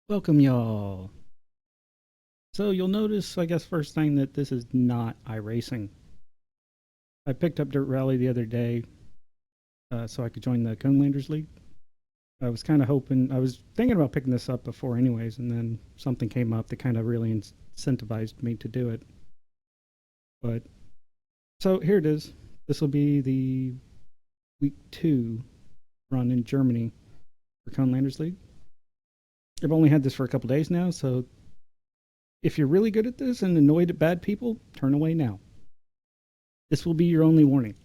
Welcome, y'all. So you'll notice, I guess, first thing that this is not iRacing. I picked up Dirt Rally the other day so I could join the Conelanders League. I was kind of hoping, I was thinking about picking this up before anyways, and then something came up that kind of really incentivized me to do it. But, so here it is. This will be the week 2 run in Germany for Conelanders League. I've only had this for a couple days now, so if you're really good at this and annoyed at bad people, turn away now. This will be your only warning.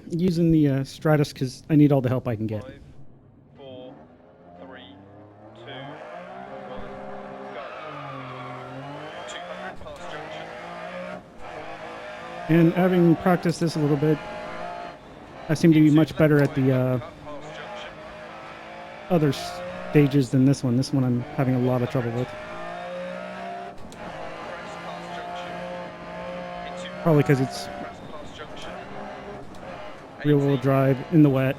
Using the Stratus because I need all the help I can get. 5, 4, 3, 2, 1, go. 200 past junction. And having practiced this a little bit, I seem to be much better at the other stages than this one. This one I'm having a lot of trouble with. Probably because it's rear-wheel drive in the wet.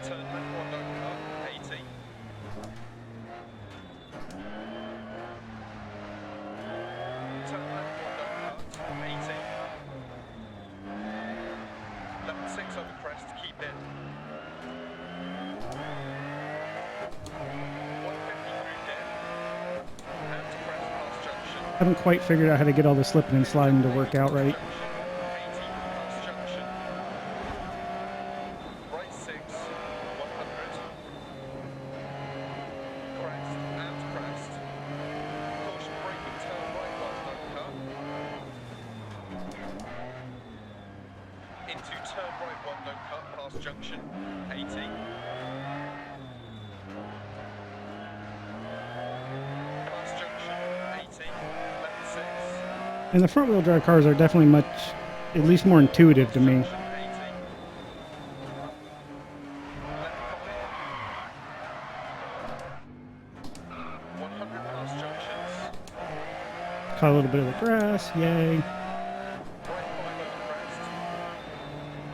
Turn left one, don't cut, 80. Turn left one, don't cut, 80. Left 6 over crest, keep in. 150 through dip. And to crest past junction. I haven't quite figured out how to get all the slipping and sliding to work out right. 80 past junction. Right 6, 100. Crest and crest. Caution brake and turn right one, don't cut. Into turn right one, don't cut, past junction, 80. Past junction, 80. Left 6. And the front-wheel drive cars are definitely much, at least more intuitive to me. 80. Left 5. 100 past junctions. Caught a little bit of the grass, yay. Right 5 over crest.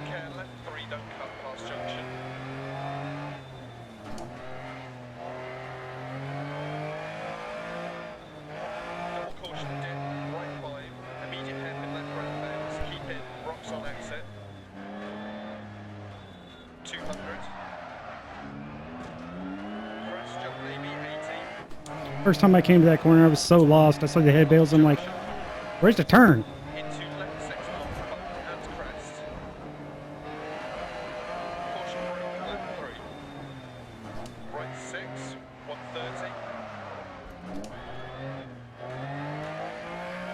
Care left 3, don't cut past junction. Double caution dip, right 5. Immediate hairpin left round bends. Keep in, rocks on exit. 200. Crest jump maybe 80. First time I came to that corner, I was so lost. I saw the head bails. I'm like, where's the turn? Into left 6 long cut and crest. Caution brake left 3. Right 6, 130.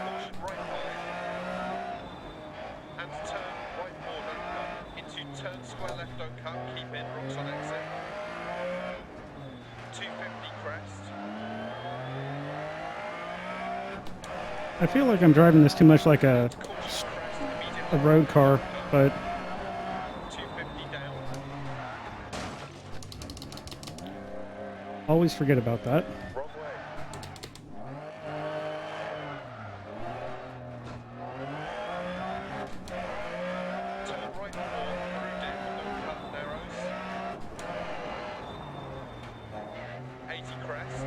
Caution right 5. And turn right 4, don't cut. Into turn square left, don't cut. Keep in, rocks on exit. 250 crest. I feel like I'm driving this too much like a Caution crest, immediate a road car, but 250 down. always forget about that. Wrong way. Turn right 4 through dip, don't cut, narrows. 80 crest.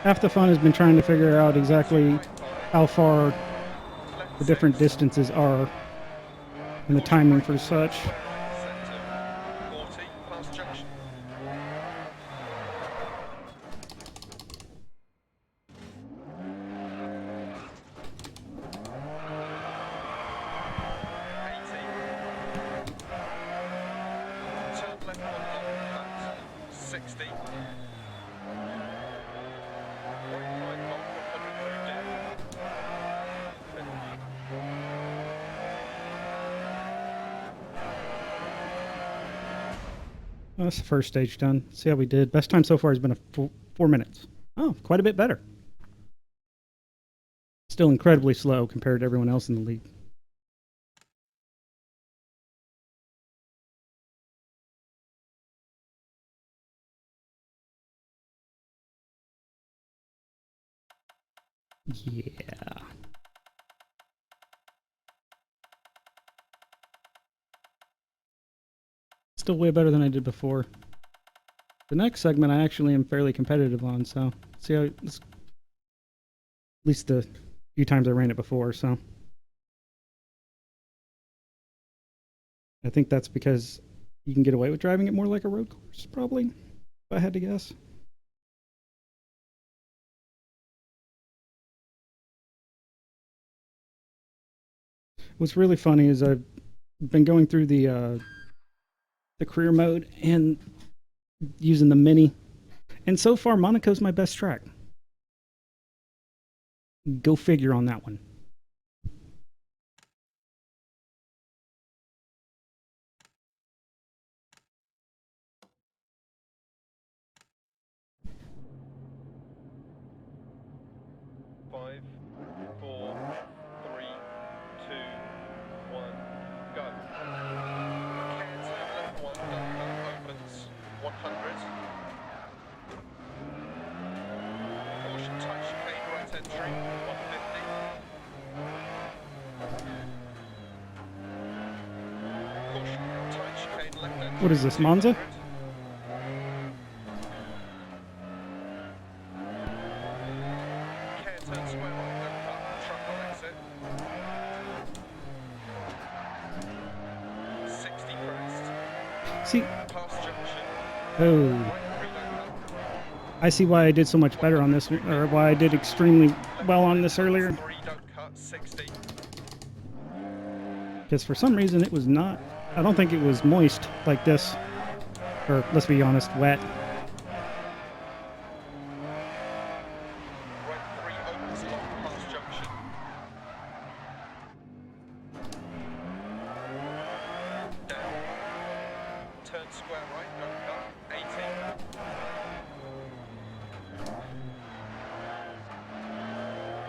Half the fun has been trying to figure out exactly Right 5. how far Left the different 6. distances are and the timing for such. Square right centre. 40 past junction. Turn left one long cut. 60. Right 5 long 100 through dip. Well, that's the first stage done. See how we did. Best time so far has been a 4 minutes. Oh, quite a bit better. Still incredibly slow compared to everyone else in the league. Yeah. Still way better than I did before. The next segment I actually am fairly competitive on, so see how it's, at least the few times I ran it before, so I think that's because you can get away with driving it more like a road course, probably, if I had to guess. What's really funny is I've been going through the career mode and using the mini, and so far Monaco's my best track. Go figure on that one. Five, four, three, two, one, go. Can't left one, opens 100. Caution tight chicane right entry 150. Caution tight chicane left entry. What is this, Monza? 200. Turn square right, don't cut, truck on exit. 60 crest. See, Past junction. oh, Right 3 don't cut. I see why I did so much better on this, or why I did extremely well on this earlier. 3 don't cut, 60. Because for some reason it was not, I don't think it was moist like this, or let's be honest, wet. Right 3 opens long past junction. Down. Turn square right, don't cut, 80.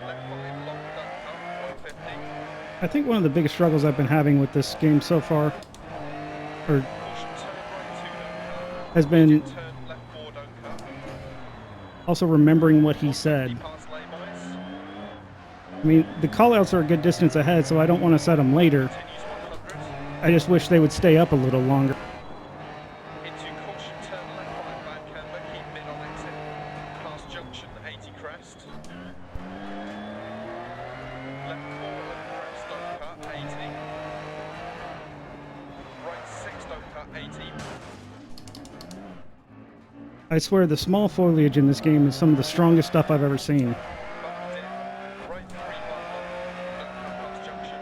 Left 5 long, don't cut, 150. I think one of the biggest struggles I've been having with this game so far, or Caution turn right 2 don't cut. has been Turn left 4 don't cut. also remembering what he said. Past lay-bys. I mean, the callouts are a good distance ahead, so I don't want to set them later. Continues 100. I just wish they would stay up a little longer. Into caution, turn left 5 bad camber, keep mid on exit. Past junction, 80 crest. Left 4 on crest, don't cut, 80. Right 6, don't cut, 80. I swear the small foliage in this game is some of the strongest stuff I've ever seen. Bumped in. Right 3 bump, don't cut past junction.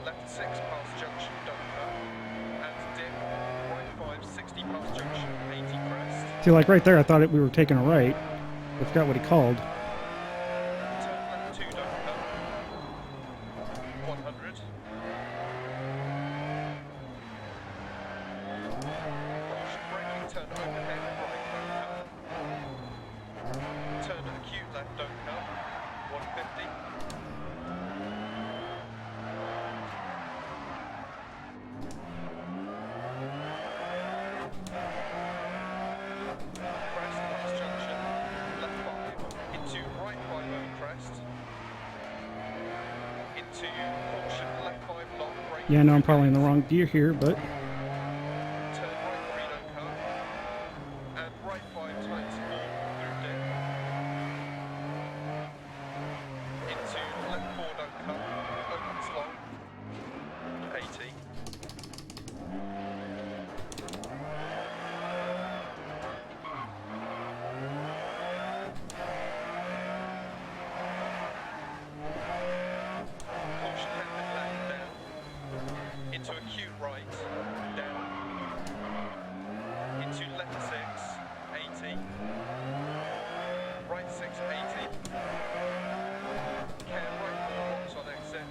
Left 6 past junction, don't cut. And dip. Right 5, 60 past junction, 80 crest. See, like right there, I thought we were taking a right. I forgot what he called. Turn left 2, don't cut. 100. Caution braking, turn overhead, right, don't cut. Turn acute left, don't cut. 150. Crest past junction, left 5, into right 5 over crest. Into caution, left 5 long, brake. Yeah, I know I'm probably in the wrong gear here, but Turn right 3 don't cut. And right 5 times 4 through dip. Into left 4 don't cut. Opens long. 80. Caution hairpin left down. Into acute right. Down. Into left 6, 80. Right 6, 80. Care right 4 rocks on exit.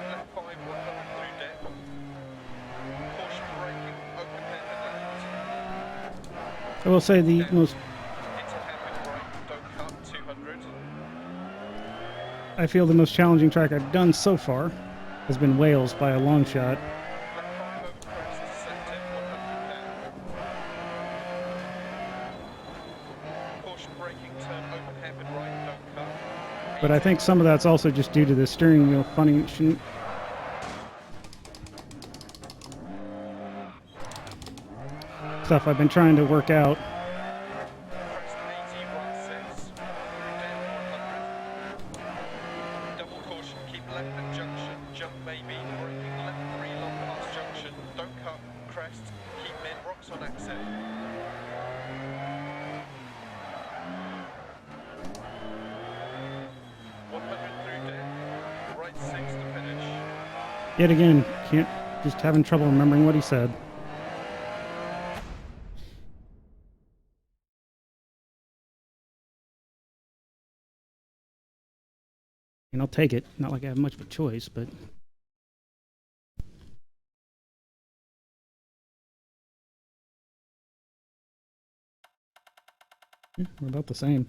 Left 5, 100 through dip. Caution braking, open hairpin left. I will say the most, Into hairpin right, don't cut, 200. I feel the most challenging track I've done so far has been Wales by a long shot. Left 5 over crest, set tip, 100 down. Caution braking, turn open hairpin right, don't cut. But I think some of that's also just due to the steering wheel function. stuff I've been trying to work out. Crest 80, right 6. Through dip 100. Double caution, keep left at junction. Jump maybe. Braking left 3 long past junction. Don't cut. Crest. Keep mid. Rocks on exit. 100 through dip. Right 6 to finish. Yet again, just having trouble remembering what he said. And I'll take it. Not like I have much of a choice, but... yeah, we're about the same.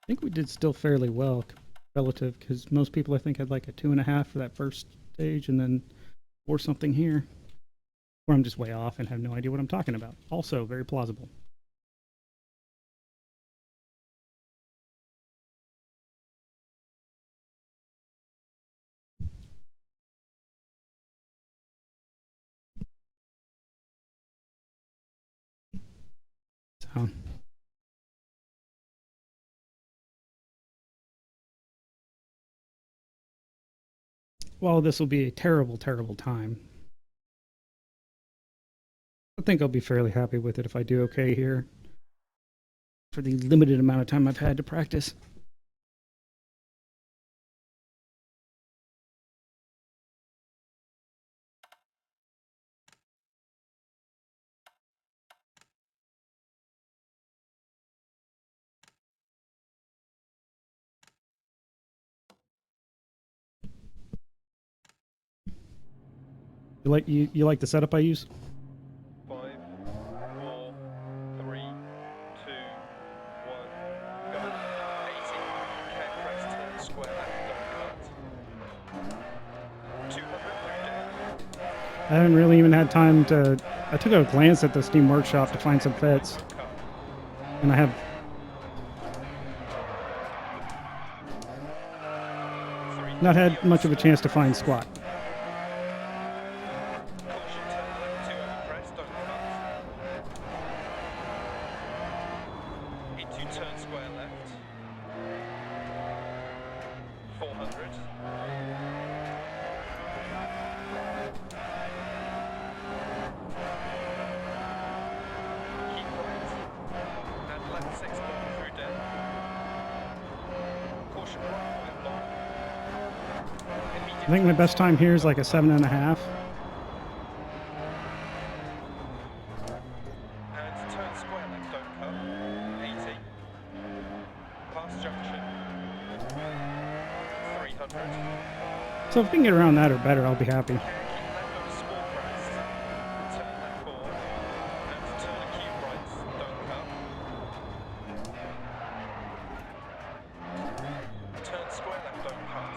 I think we did still fairly well relative, because most people I think had like a 2.5 for that first stage, and then 4 something here. Or I'm just way off and have no idea what I'm talking about. Also very plausible. So, well, this will be a terrible, terrible time. I think I'll be fairly happy with it if I do okay here for the limited amount of time I've had to practice. You like the setup I use? 5, 4, 3, 2, 1, go. 80. Care crest turn square left, don't cut. 200 through dip. I haven't really even had time to... I took a glance at the Steam Workshop to find some fits, Don't cut. and I have 3, not had much of a chance to find squat. caution turn left 2 over crest, don't cut. Into turn square left. 400. Keep right. And left 6 long through dip. Caution right 5 long. I think my best time here is like a 7.5. And turn square left, don't cut. 80. Past junction. 300. So if we can get around that or better, I'll be happy. Keep left of a small crest. Turn left 4. And turn acute right, don't cut. Turn square left, don't cut.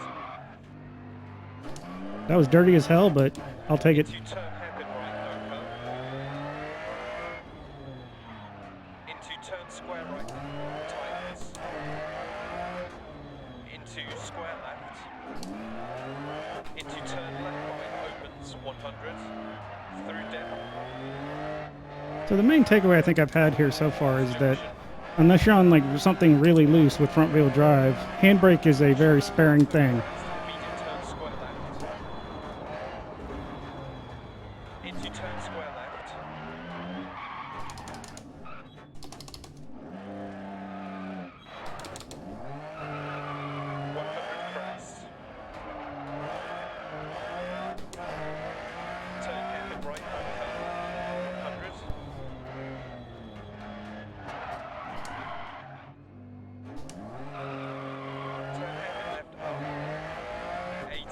That was dirty as hell, but I'll take it. Into turn hairpin right, don't cut. Into turn square right, tightens. Into square left. Into turn left right, opens 100. Through dip. So the main takeaway I think I've had here so far is that unless you're on like something really loose with front wheel drive, handbrake is a very sparing thing. Medium turn square left. Into turn square left. 100 crest. Turn hairpin right, don't cut. 100. Turn hairpin left up. 80.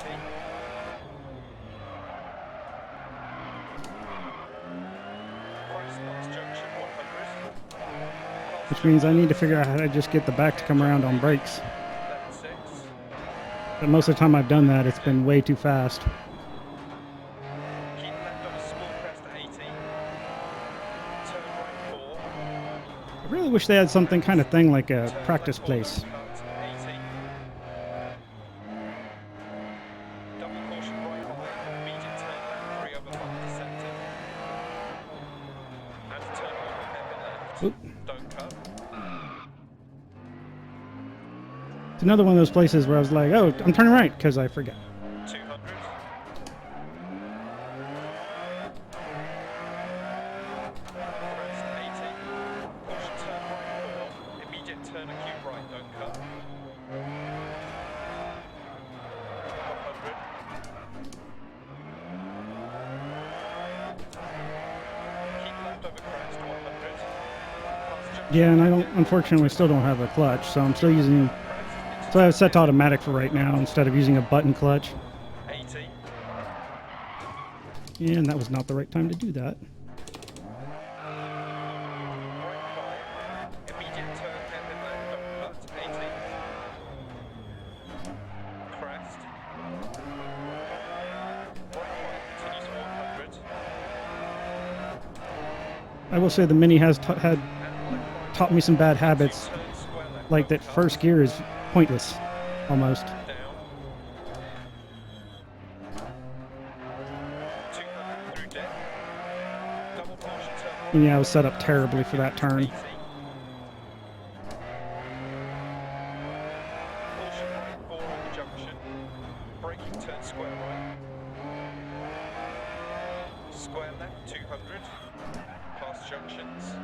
Crest past junction 100. Which means I need to figure out how to just get the back to come around on brakes. Left 6. But most of the time I've done that, it's been way too fast. Keep left of a small crest at 80. Turn right 4. I really wish they had something kind of thing like a practice place. Cut 80. Double caution right high. Medium turn left Oop. don't cut. It's another one of those places where I was like, oh, I'm turning right, because I forgot. 200. Crest 80. Caution turn right 4. Immediate turn acute right, don't cut. 100. Keep left over crest 100. Past junction. Yeah, and I don't, unfortunately, still don't have a clutch, so I'm still using, so I have it set to automatic for right now instead of using a button clutch. 80. And that was not the right time to do that. Right 5. Immediate turn hairpin left, don't cut. 80. Crest. Right 5 continues 100. I will say the Mini has had And left 5 taught me some bad habits, turn square left, like don't that cut. first gear is pointless, almost. Down. 200 through dip. Double caution turn right. And yeah, I was set up terribly for that turn. 80. Caution right 4 on the junction. Braking turn square right. Square left 200. Past junctions.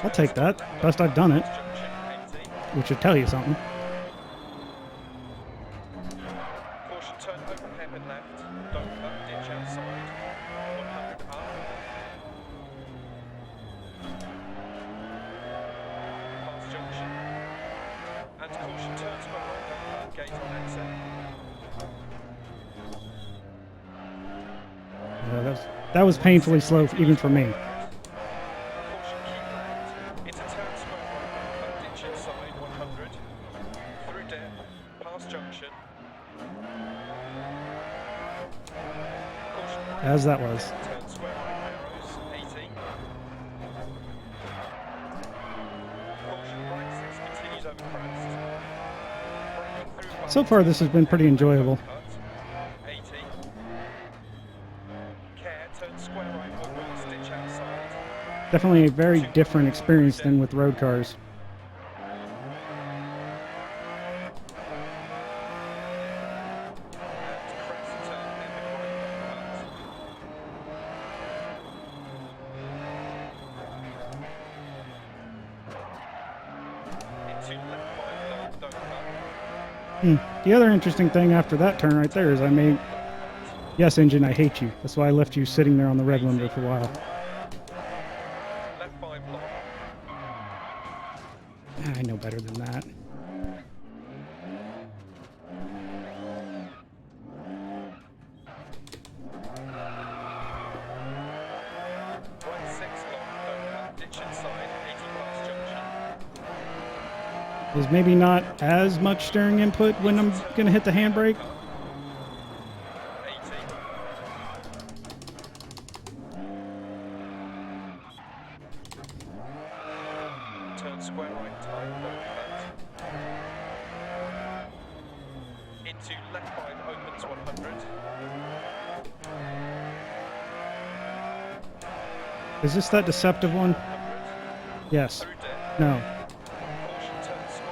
I'll take that. Best I've done it, Past junction 80. which should tell you something. Caution turn open hairpin left. Don't cut, ditch outside. 100 up. Past junction. And caution turn square right, don't cut, gate on exit. Yeah, that was painfully slow, even for me. Caution keep left. Into turn square right, don't cut, ditch inside. 100. Through dip. Past junction. Caution right. As that was. Turn square right, narrows. 80. Caution right 6 continues over crest. Braking through So far, this has been pretty enjoyable. cut. 80. Care, turn square right, woodward, stitch outside. Definitely a very different experience than with road cars. And crest, turn hairpin right, cut. Into left 5 don't cut. The other interesting thing after that turn right there is I made, yes, engine, I hate you. That's why I left you sitting there on the rev limiter for a while. Left 5 long. I know better than that. Right 6 long, don't cut, ditch inside, 80 past junction. Is maybe not as much steering input when I'm going to hit the handbrake. 80. Turn square right tight, don't cut. Into left 5 opens 100. Is this that deceptive one? 100. Yes. Through dip. No. Caution turn square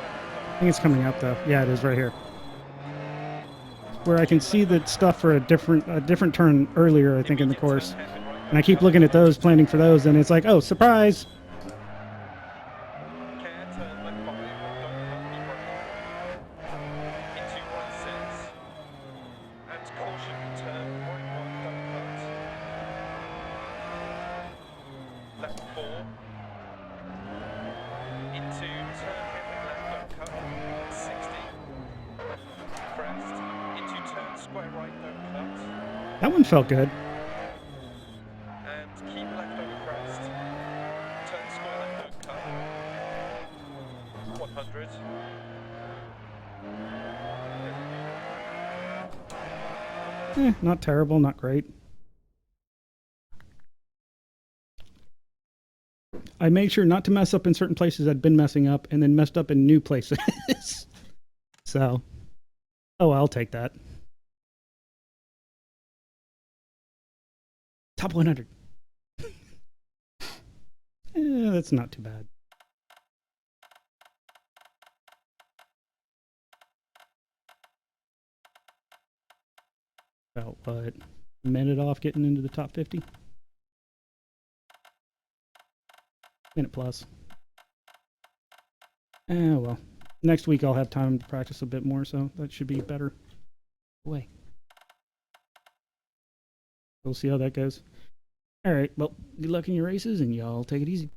I think it's coming up though. Yeah, it is right here. Where I can see the stuff for a different turn earlier, I think, in the course. And I keep looking at those, planning for those, and it's like, oh, surprise! Care, turn left 5, don't cut, be brave. Into right 6. And caution, turn right 1, don't cut. Left 4. Into turn hairpin left, don't cut. 60. Crest. Into turn square right, don't cut. That one felt good. And keep left over crest. Turn square left, don't cut. 100. Not terrible, not great. I made sure not to mess up in certain places I'd been messing up, and then messed up in new places. So, oh, I'll take that. Top 100. that's not too bad. About what? A minute off getting into the top 50? Minute plus. Well. Next week I'll have time to practice a bit more, so that should be better. Way. We'll see how that goes. Alright, well, good luck in your races, and y'all take it easy.